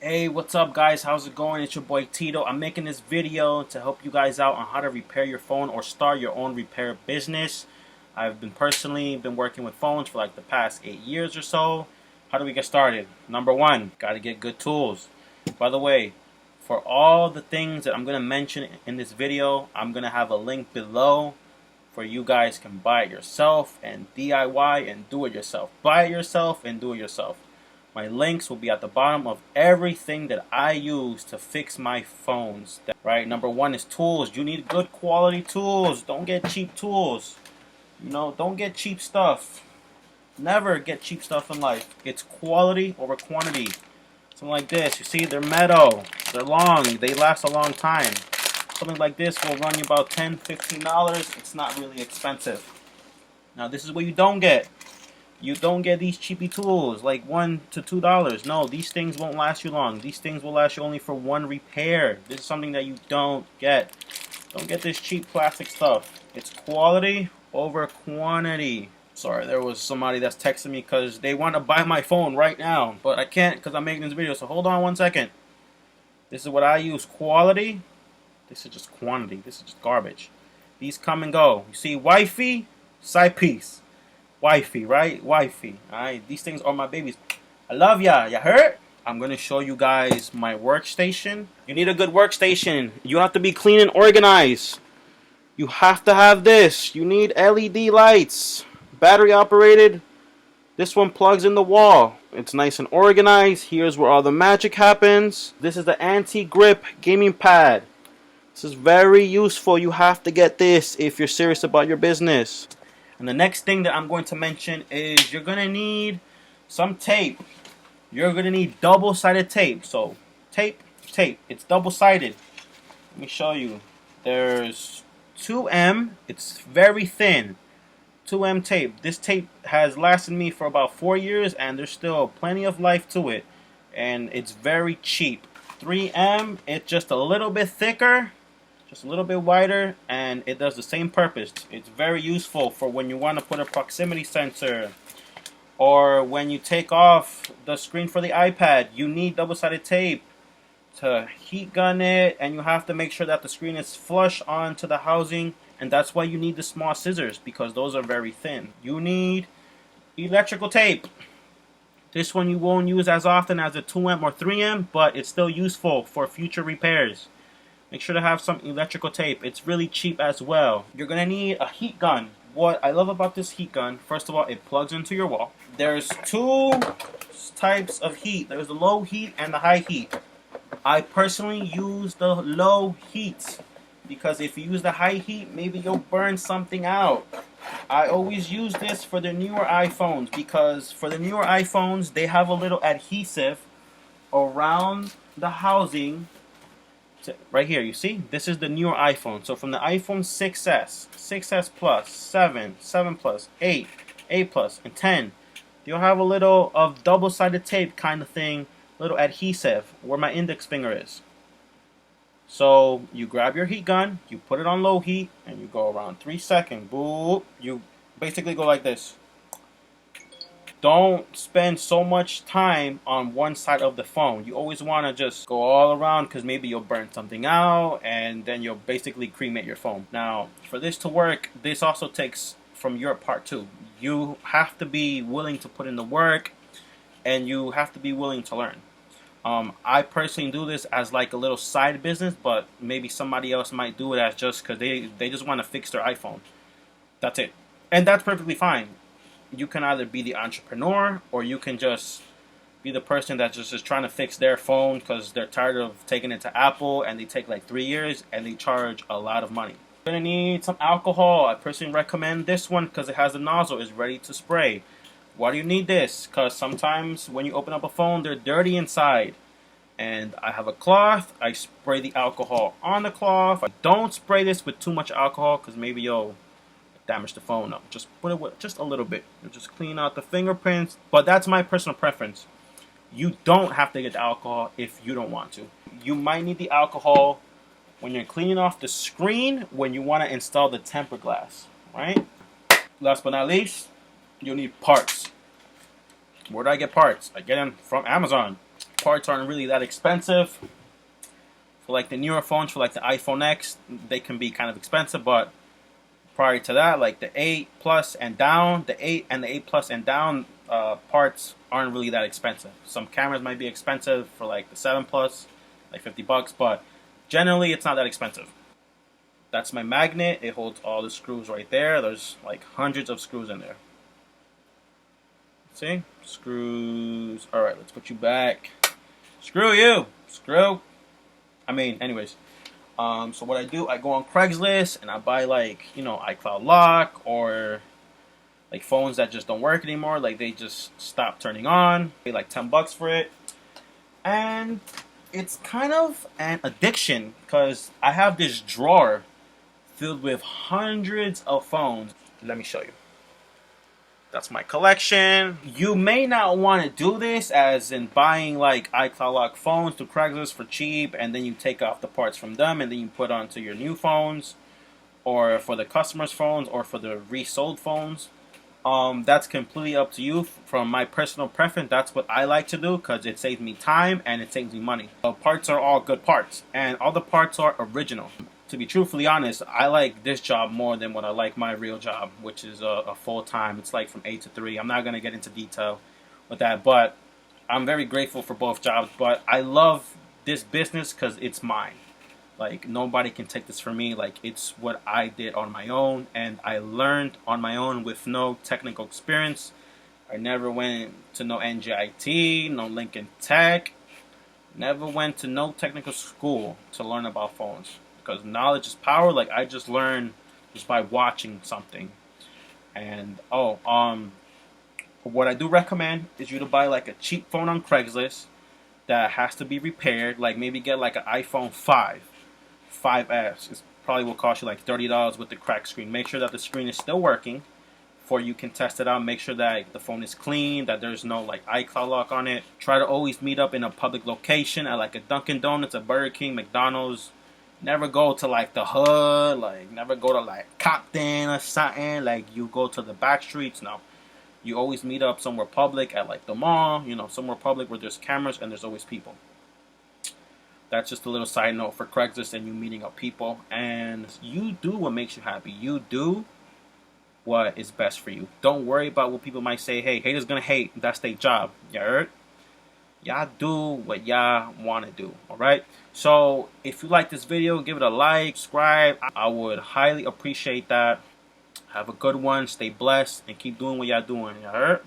Hey, what's up guys? How's it going? It's your boy Tito. I'm making this video to help you guys out on how to repair your phone or start your own repair business. I've personally been working with phones for like the past 8 years or so. How do we get started? Number one, gotta get good tools. By the way, for all the things that I'm gonna mention in this video, I'm gonna have a link below for you guys can buy it yourself and DIY and do it yourself. Buy it yourself and do it yourself. My links will be at the bottom of everything that I use to fix my phones. Right? Number one is tools. You need good quality tools. Don't get cheap tools. Don't get cheap stuff. Never get cheap stuff in life. It's quality over quantity. Something like this. You see, they're metal. They're long. They last a long time. Something like this will run you about $10, $15. It's not really expensive. Now, this is what you don't get. You don't get these cheapy tools like $1 to $2. No, these things won't last you long. These things will last you only for one repair. This is something that you don't get. Don't get this cheap plastic stuff. It's quality over quantity. Sorry, there was somebody that's texting me because they want to buy my phone right now. But I can't because I'm making this video. So hold on one second. This is what I use. Quality. This is just quantity. This is just garbage. These come and go. You see, wifey, side piece. Wifey, right? Wifey. Alright, these things are my babies. I love ya. Ya heard? I'm going to show you guys my workstation. You need a good workstation. You have to be clean and organized. You have to have this. You need LED lights. Battery operated. This one plugs in the wall. It's nice and organized. Here's where all the magic happens. This is the anti-grip gaming pad. This is very useful. You have to get this if you're serious about your business. And the next thing that I'm going to mention is you're going to need some tape. You're going to need double-sided tape. So, tape. It's double-sided. Let me show you. There's 2M. It's very thin. 2M tape. This tape has lasted me for about 4 years, and there's still plenty of life to it. And it's very cheap. 3M, it's just a little bit thicker. Just a little bit wider, and it does the same purpose. It's very useful for when you want to put a proximity sensor, or when you take off the screen for the iPad. You need double-sided tape to heat gun it, and you have to make sure that the screen is flush onto the housing, and that's why you need the small scissors, because those are very thin. You need electrical tape. This one you won't use as often as the 2M or 3M, but it's still useful for future repairs. Make sure to have some electrical tape. It's really cheap as well. You're going to need a heat gun. What I love about this heat gun, first of all, it plugs into your wall. There's two types of heat. There's the low heat and the high heat. I personally use the low heat because if you use the high heat, maybe you'll burn something out. I always use this for the newer iPhones because for the newer iPhones, they have a little adhesive around the housing. Right here, you see? This is the newer iPhone. So from the iPhone 6S, 6S Plus, 7, 7 Plus, 8, 8 Plus, and 10, you'll have a little of double-sided tape kind of thing, little adhesive where my index finger is. So you grab your heat gun, you put it on low heat, and you go around 3 seconds. Boop. You basically go like this. Don't spend so much time on one side of the phone. You always want to just go all around because maybe you'll burn something out and then you'll basically cremate your phone. Now, for this to work, this also takes from your part too. You have to be willing to put in the work and you have to be willing to learn. I personally do this as like a little side business, but maybe somebody else might do it as just because they just want to fix their iPhone. That's it. And that's perfectly fine. You can either be the entrepreneur or you can just be the person that just is trying to fix their phone because they're tired of taking it to Apple and they take like 3 years and they charge a lot of money. You're going to need some alcohol. I personally recommend this one because it has a nozzle. It's ready to spray. Why do you need this? Because sometimes when you open up a phone, they're dirty inside. And I have a cloth. I spray the alcohol on the cloth. Don't spray this with too much alcohol because maybe you'll damage the phone up. Just put it with just a little bit and just clean out the fingerprints. But that's my personal preference. You don't have to get the alcohol if you don't want to. You might need the alcohol when you're cleaning off the screen when you want to install the tempered glass, right? Last but not least, you'll need parts. Where do I get parts? I get them from Amazon. parts aren't really that expensive. For like the newer phones, for like the iPhone X, they can be kind of expensive, but prior to that, like the 8 Plus and down, the 8 and the 8 Plus and down parts aren't really that expensive. Some cameras might be expensive for like the 7 Plus, like $50, but generally it's not that expensive. That's my magnet. It holds all the screws right there. There's like hundreds of screws in there. See? Screws. Alright, let's put you back. Screw you! Screw! Anyways. So what I do, I go on Craigslist and I buy like, iCloud lock or like phones that just don't work anymore. Like they just stop turning on. Pay like $10 for it. And it's kind of an addiction because I have this drawer filled with hundreds of phones. Let me show you. That's my collection. You may not want to do this as in buying like iCloud lock phones to Craigslist for cheap and then you take off the parts from them and then you put onto your new phones or for the customer's phones or for the resold phones. That's completely up to you. From my personal preference, that's what I like to do because it saves me time and it saves me money. The parts are all good parts and all the parts are original. To be truthfully honest, I like this job more than what I like my real job, which is a full-time. It's like from 8 to 3. I'm not going to get into detail with that, but I'm very grateful for both jobs. But I love this business because it's mine. Like, nobody can take this from me. Like, it's what I did on my own, and I learned on my own with no technical experience. I never went to no NJIT, no Lincoln Tech. Never went to no technical school to learn about phones. Because knowledge is power. Like I just learned just by watching something. And what I do recommend is you to buy like a cheap phone on Craigslist that has to be repaired. Like maybe get like an iPhone 5S. It probably will cost you like $30 with the cracked screen. Make sure that the screen is still working before you can test it out. Make sure that the phone is clean, that there's no like iCloud lock on it. Try to always meet up in a public location at like a Dunkin' Donuts, a Burger King, McDonald's. Never go to like the hood, like never go to like Compton or something, like you go to the back streets. No, you always meet up somewhere public at like the mall, somewhere public where there's cameras and there's always people. That's just a little side note for Craigslist and you meeting up people. And you do what makes you happy. You do what is best for you. Don't worry about what people might say. Hey, haters gonna hate. That's their job. You heard? Y'all do what y'all want to do, alright? So, if you like this video, give it a like, subscribe. I would highly appreciate that. Have a good one, stay blessed, and keep doing what y'all doing, you heard?